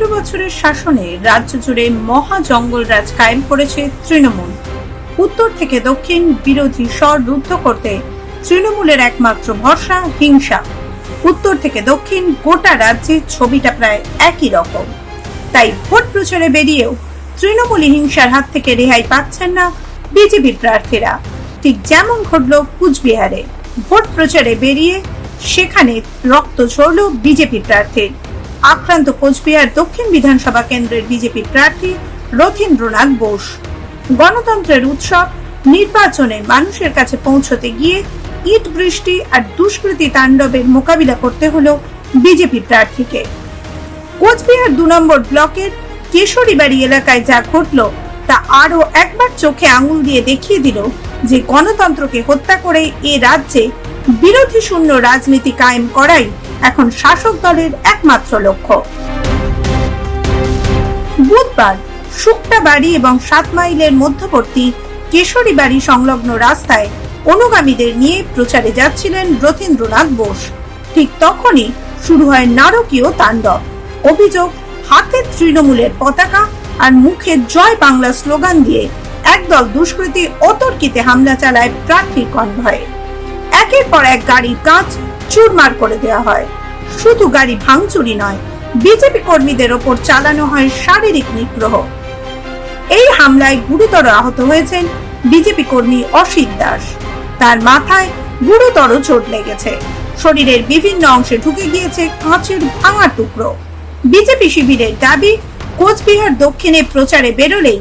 18 বছরের শাসনে রাজ্য জুড়ে মহা জঙ্গলরাজ কায়েম করেছে তৃণমূল। উত্তর থেকে দক্ষিণ বিরোধী স্বর রুদ্ধ করতে তৃণমূলের একমাত্র ভরসা হিংসা। উত্তর থেকে দক্ষিণ গোটা রাজ্যের ছবিটা প্রায় একই রকম। তাই ভোট প্রচারে বেরিয়েও তৃণমূলী হিংসার হাত থেকে রেহাই পাচ্ছেন না বিজেপি প্রার্থীরা। ঠিক যেমন ঘটল কুচবিহারে, ভোট প্রচারে বেরিয়ে সেখানে রক্ত ঝরল বিজেপি প্রার্থীর। আক্রান্ত কোচবিহার দক্ষিণ বিধানসভা কেন্দ্রের বিজেপি প্রার্থী রথীন্দ্রনাথ বোস। গণতন্ত্রের উৎসব নির্বাচনে মানুষের কাছে পৌঁছতে গিয়ে ইট বৃষ্টি আর দুষ্কৃতী তাণ্ডবের মোকাবিলা করতে হলো বিজেপি প্রার্থীকে। কোচবিহার 2 নম্বর ব্লকের কেশরীবাড়ি এলাকায় যা ঘটল তা আরো একবার চোখে আঙুল দিয়ে দেখিয়ে দিল যে গণতন্ত্রকে হত্যা করে এ রাজ্যে বিরোধী শূন্য রাজনীতি কায়েম করাই এখন শাসক দলের একমাত্র লক্ষ্য। বুধবার শুক্তাবাড়ি এবং 7 মাইলের মধ্যবর্তী কেশরীবাড়ি সংলগ্ন রাস্তায় অনুগামীদের নিয়ে প্রচারে যাচ্ছিলেন রথীন্দ্রনাথ বোস। ঠিক তখনই শুরু হয় নারকীয় তাণ্ডব। অভিযোগ, হাতে তৃণমূলের পতাকা আর মুখে জয় বাংলা স্লোগান দিয়ে একদল দুষ্কৃতী অতর্কিতে হামলা চালায় প্রার্থীর কনভয়ে। একের পর এক গাড়ির কাঁচ চুরমার করে দেওয়া হয়। শুধু গাড়ি ভাঙচুরি নয়, বিজেপি কর্মীদের ওপর চালানো হয় শারীরিক নিগ্রহ। এই হামলায় গুরুতর আহত হয়েছেন বিজেপি কর্মী অসিত দাস। তার মাথায় গুরুতর চোট লেগেছে। শরীরের বিভিন্ন অংশে ঢুকে গিয়েছে কাঁচের ভাঙা টুকরো। বিজেপি শিবিরের দাবি, কোচবিহার দক্ষিণে প্রচারে বেরোলেই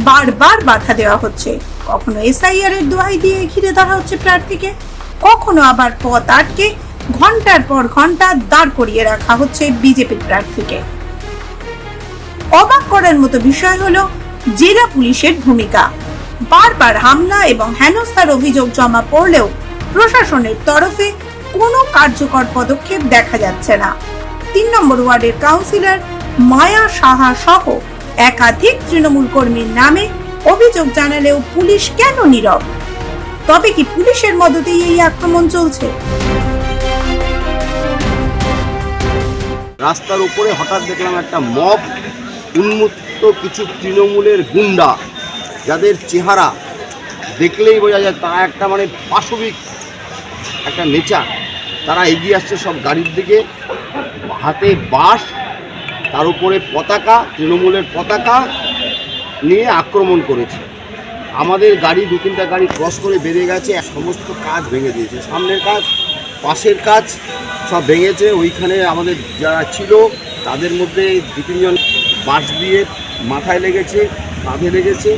বারবার বাধা দেওয়া হচ্ছে। কখনো এসআইআর এর দোহাই দিয়ে ঘিরে ধরা হচ্ছে প্রার্থীকে, কখনো আবার পথ আটকে ঘন্টার পর ঘন্টা দাঁড় করিয়ে রাখা হচ্ছে বিজেপির প্রার্থীকে। অবাক করার মতো বিষয় হলো জেলা পুলিশের ভূমিকা। বারবার হামলা এবং হেনস্থার অভিযোগ জমা পড়লেও প্রশাসনের তরফে কোনো কার্যকর পদক্ষেপ দেখা যাচ্ছে না। 3 নম্বর ওয়ার্ডের কাউন্সিলর মায়া সাহা সহ একাধিক তৃণমূল কর্মীর নামে অভিযোগ জানালেও পুলিশ কেন নীরব? তবে কি পুলিশের মদতেই এই আক্রমণ চলছে? রাস্তার উপরে হঠাৎ দেখলাম একটা মব, উন্মত্ত কিছু তৃণমূলের গুন্ডা, যাদের চেহারা দেখলেই বোঝা যায় তারা একটা পাশবিক একটা নেচার। তারা এগিয়ে আসছে সব গাড়ির দিকে, হাতে বাঁশ, তার উপরে পতাকা, তৃণমূলের পতাকা নিয়ে আক্রমণ করেছে। আমাদের গাড়ি 2-3টা গাড়ি ক্রস করে বেরিয়ে গেছে, সমস্ত কাজ ভেঙে দিয়েছে। সামনের কাজ, পাশের কাজ সব ভেঙেছে। ওইখানে আমাদের যারা ছিল তাদের মধ্যে 2-3 জন বাঁশ দিয়ে মাথায় লেগেছে, কাঁধে লেগেছে।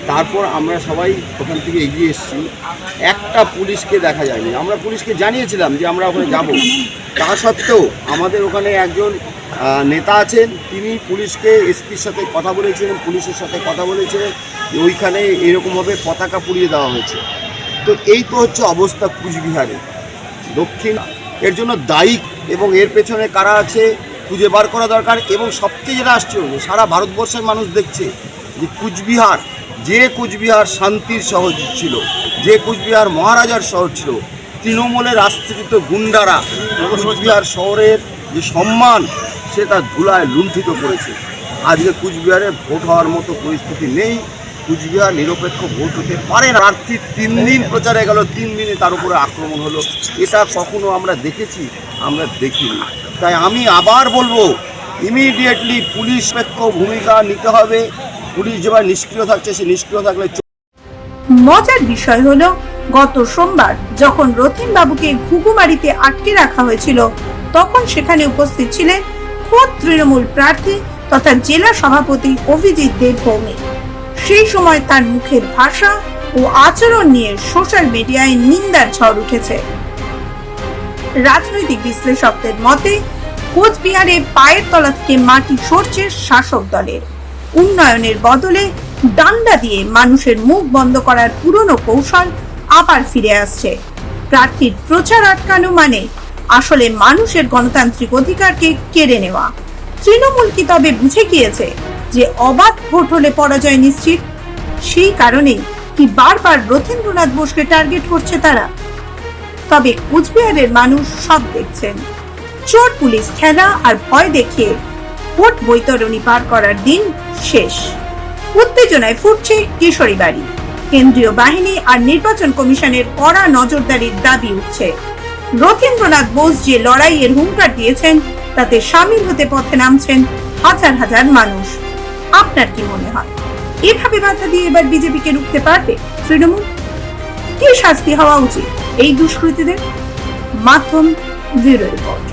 তারপর আমরা সবাই ওখান থেকে এগিয়ে এসেছি। একটা পুলিশকে দেখা যায়নি। আমরা পুলিশকে জানিয়েছিলাম যে আমরা ওখানে যাব। তা সত্ত্বেও আমাদের ওখানে একজন নেতা আছেন, তিনি পুলিশকে, এসপির সাথে কথা বলেছিলেন, পুলিশের সাথে কথা বলেছিলেন যে ওইখানে এরকমভাবে পতাকা পুড়িয়ে দেওয়া হয়েছে। তো এই তো হচ্ছে অবস্থা কুচবিহারে দক্ষিণ। এর জন্য দায়ী এবং এর পেছনে কারা আছে খুঁজে বার করা দরকার। এবং সবচেয়ে যেটা আশ্চর্য, সারা ভারতবর্ষের মানুষ দেখছে যে কুচবিহার, যে কুচবিহার শান্তির শহর ছিল, যে কুচবিহার মহারাজার শহর ছিল, তৃণমূলের আশ্রিত গুন্ডারা কুচবিহার শহরের যে সম্মান সেটা ধুলায় লুণ্ঠিত করেছে। আজকে কুচবিহারে ভোট হওয়ার মতো পরিস্থিতি নেই। কুচবিহার নিরপেক্ষ ভোট হতে পারে না। প্রার্থী 3 দিন প্রচারে গেল, 3 দিনে তার উপরে আক্রমণ হলো। এটা কখনো আমরা দেখেছি? আমরা দেখিনি। তাই আমি আবার বলবো, ইমিডিয়েটলি পুলিশ নিরপেক্ষ ভূমিকা নিতে হবে। পুলিশ যেভাবে নিষ্ক্রিয় থাকছে, সে নিষ্ক্রিয় থাকলে। মজার বিষয় হলো, গত সোমবার যখন রথীন বাবুকে ঘুঘুমারিতে আটকে রাখা হয়েছিল, তখন সেখানে উপস্থিত ছিলেন খোদ তৃণমূল প্রার্থী তথা জেলা সভাপতি অভিজিৎ দেবভৌমি। সেই সময় তার মুখের ভাষা ও আচরণ নিয়ে সোশ্যাল মিডিয়ায় নিন্দার ঝড় উঠেছে। রাজনৈতিক বিশ্লেষকদের মতে, কোচবিহারে পায়ের তলা থেকে মাটি সরছে শাসক দলের। উন্নয়নের বদলে ডান্ডা দিয়ে মানুষের মুখ বন্ধ করার পুরনো কৌশল আবার ফিরে আসছে। প্রার্থীর প্রচার আটকানো মানে আসলে মানুষের গণতান্ত্রিক অধিকারকে কেড়ে নেওয়া। তৃণমূল কি তবে বুঝে গিয়েছে যে অবাধ ভোট হলে পরাজয় নিশ্চিত? সেই কারণেই কি বারবার রথীন্দ্রনাথ বোসকে টার্গেট করছে তারা? তবে কুচবিহারের মানুষ সব দেখছেন। চোর পুলিশ খেলা আর ভয় দেখিয়ে ভোট বৈতরণী পার করার দিন শেষ। উত্তেজনায় ফুটছে কিশোরী বাড়ি। কেন্দ্রীয় বাহিনী আর নির্বাচন কমিশনের কড়া নজরদারির দাবি উঠছে। রথীন্দ্রনাথ বোস যে লড়াইয়ের হুঙ্কার দিয়েছেন তাতে সামিল হতে পথে নামছেন হাজার হাজার মানুষ। আপনার কি মনে হয়, এভাবে বাধা দিয়ে এবার বিজেপিকে রুখতে পারবে তৃণমূল? কি শাস্তি হওয়া উচিত এই দুষ্কৃতীদের? মাধ্যম ব্যুরো রিপোর্ট।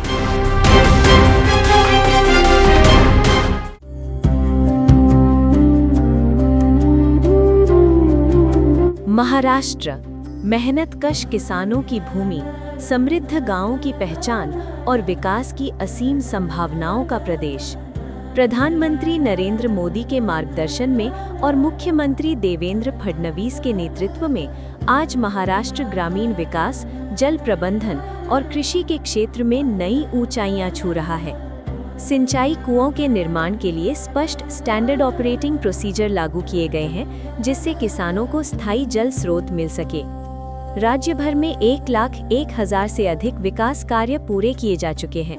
महाराष्ट्र, मेहनतकश किसानों की भूमि, समृद्ध गांवों की पहचान और विकास की असीम संभावनाओं का प्रदेश। प्रधानमंत्री नरेंद्र मोदी के मार्गदर्शन में और मुख्यमंत्री देवेंद्र फडणवीस के नेतृत्व में आज महाराष्ट्र ग्रामीण विकास, जल प्रबंधन और कृषि के क्षेत्र में नई ऊंचाइयां छू रहा है। सिंचाई कुओं के निर्माण के लिए स्पष्ट स्टैंडर्ड ऑपरेटिंग प्रोसीजर लागू किए गए हैं, जिससे किसानों को स्थायी जल स्रोत मिल सके। राज्य भर में 1,01,000 से अधिक विकास कार्य पूरे किए जा चुके हैं।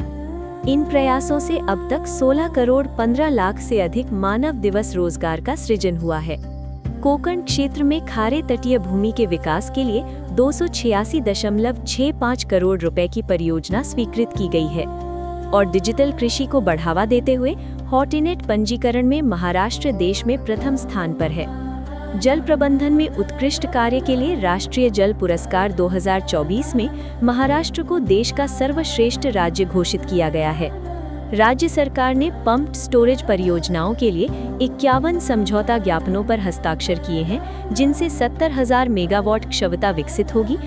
इन प्रयासों से अब तक 16,15,00,000 से अधिक मानव दिवस रोजगार का सृजन हुआ है। कोकण क्षेत्र में खारे तटीय भूमि के विकास के लिए 286.65 करोड़ रुपए की परियोजना स्वीकृत की गई है और डिजिटल कृषि को बढ़ावा देते हुए हॉटिनेट पंजीकरण में महाराष्ट्र देश में प्रथम स्थान पर है। जल प्रबंधन में उत्कृष्ट कार्य के लिए राष्ट्रीय जल पुरस्कार 2024 में महाराष्ट्र को देश का सर्वश्रेष्ठ राज्य घोषित किया गया है। राज्य सरकार ने पंप्ड स्टोरेज परियोजनाओं के लिए 51 समझौता ज्ञापनों पर हस्ताक्षर किए हैं, जिनसे 70,000 मेगावाट क्षमता विकसित होगी।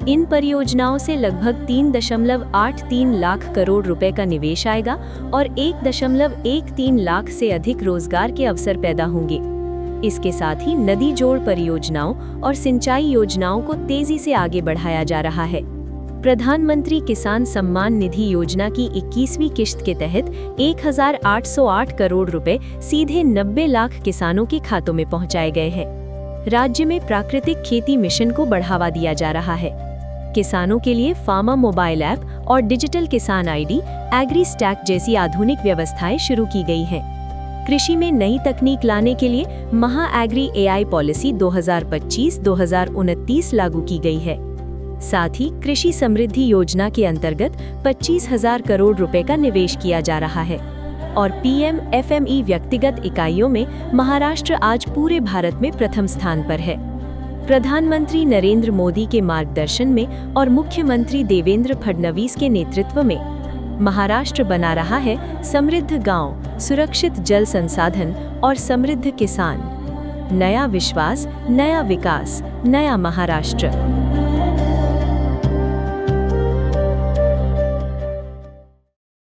इन परियोजनाओं से लगभग 3.83 लाख करोड़ रुपए का निवेश आएगा और 1.13 लाख से अधिक रोजगार के अवसर पैदा होंगे। इसके साथ ही नदी जोड़ परियोजनाओं और सिंचाई योजनाओं को तेजी से आगे बढ़ाया जा रहा है। प्रधानमंत्री किसान सम्मान निधि योजना की 21वीं किश्त के तहत 1,808 करोड़ रुपए सीधे 90 लाख किसानों के खातों में पहुंचाए गए हैं। राज्य में प्राकृतिक खेती मिशन को बढ़ावा दिया जा रहा है। किसानों के लिए फार्मर मोबाइल ऐप और डिजिटल किसान आईडी, एग्री स्टैक जैसी आधुनिक व्यवस्थाएं शुरू की गई हैं। कृषि में नई तकनीक लाने के लिए महा एग्री एआई पॉलिसी 2025-2029 लागू की गई है। साथ ही कृषि समृद्धि योजना के अंतर्गत 25,000 करोड़ रुपए का निवेश किया जा रहा है और पीएम एफएमई व्यक्तिगत इकाइयों में महाराष्ट्र आज पूरे भारत में प्रथम स्थान पर है। प्रधानमंत्री नरेंद्र मोदी के मार्गदर्शन में और मुख्यमंत्री देवेंद्र फडणवीस के नेतृत्व में महाराष्ट्र बना रहा है समृद्ध गांव, सुरक्षित जल संसाधन और समृद्ध किसान। नया विश्वास, नया विकास, नया महाराष्ट्र।